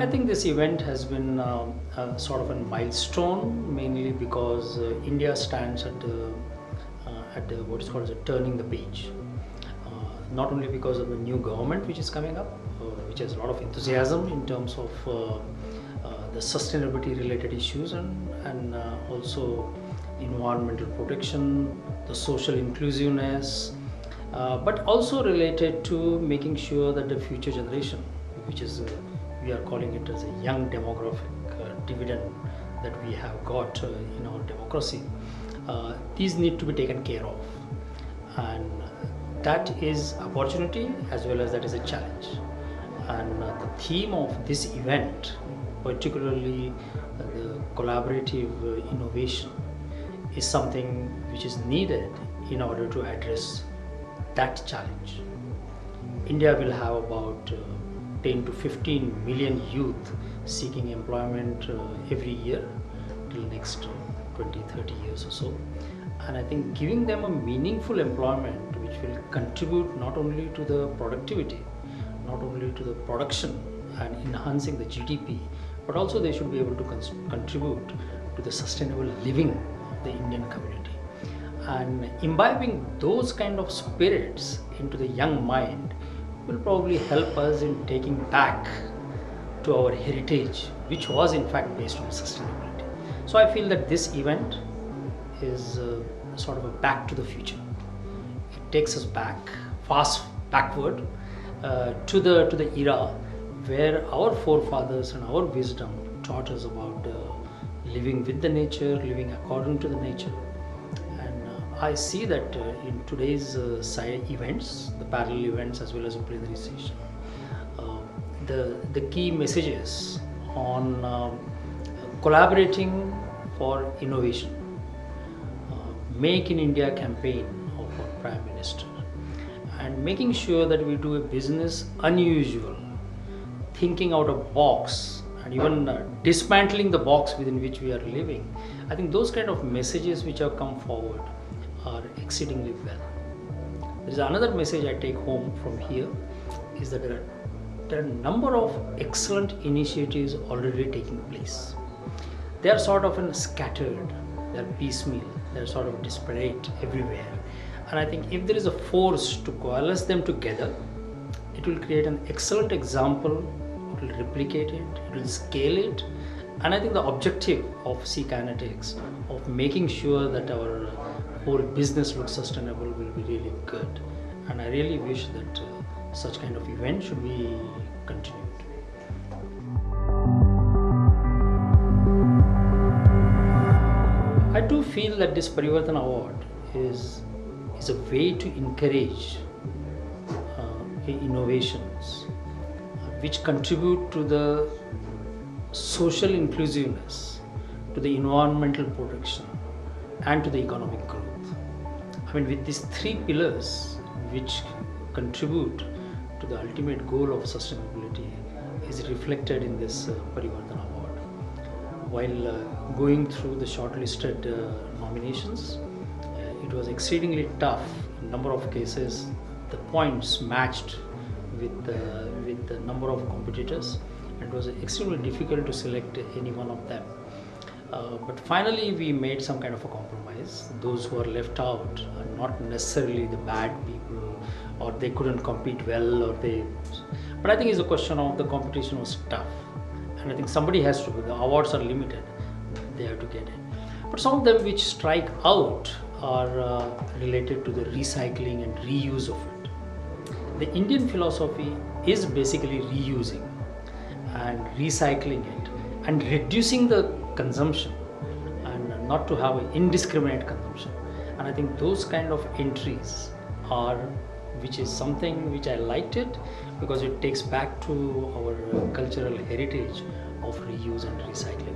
I think this event has been sort of a milestone, mainly because India stands at the what is called as a turning the page. Not only because of the new government which is coming up, which has a lot of enthusiasm in terms of the sustainability related issues and also environmental protection, the social inclusiveness, but also related to making sure that the future generation, which is we are calling it as a young demographic dividend that we have got in our democracy, these need to be taken care of, and that is opportunity as well as that is a challenge. And the theme of this event, particularly the collaborative innovation, is something which is needed in order to address that challenge. India will have about 10 to 15 million youth seeking employment every year till next 20-30 years or so. And I think giving them a meaningful employment which will contribute not only to the productivity, not only to the production and enhancing the GDP, but also they should be able to contribute to the sustainable living of the Indian community. And imbibing those kind of spirits into the young mind will probably help us in taking back to our heritage, which was in fact based on sustainability. So I feel that this event is sort of a back to the future. It takes us back, fast backward to the era where our forefathers and our wisdom taught us about living with the nature, living according to the nature. I see that in today's side events, the parallel events as well as in plenary session, the key messages on collaborating for innovation, Make in India campaign of our Prime Minister, and making sure that we do a business unusual, thinking out of box, and even dismantling the box within which we are living. I think those kind of messages which have come forward are exceedingly well. There is another message I take home from here, is that there are a number of excellent initiatives already taking place. They are sort of scattered, they are piecemeal, they are sort of disparate everywhere. And I think if there is a force to coalesce them together, it will create an excellent example, it will replicate it, it will scale it. And I think the objective of C Kinetics, of making sure that our whole business looks sustainable, will be really good. And I really wish that such kind of event should be continued. I do feel that this Parivartan Award is a way to encourage innovations which contribute to the social inclusiveness, to the environmental protection, and to the economic growth. I mean, with these three pillars which contribute to the ultimate goal of sustainability is reflected in this Parivartan Award. While going through the shortlisted nominations, it was exceedingly tough. In a number of cases, the points matched with the number of competitors, and it was extremely difficult to select any one of them. But finally we made some kind of a compromise. Those who are left out are not necessarily the bad people, or they couldn't compete well, but I think it's a question of the competition was tough, and I think somebody has to, the awards are limited, they have to get it. But some of them which strike out are related to the recycling and reuse of it. The Indian philosophy is basically reusing and recycling it and reducing the consumption, and not to have an indiscriminate consumption. And I think those kind of entries are, which is something which I liked it, because it takes back to our cultural heritage of reuse and recycling.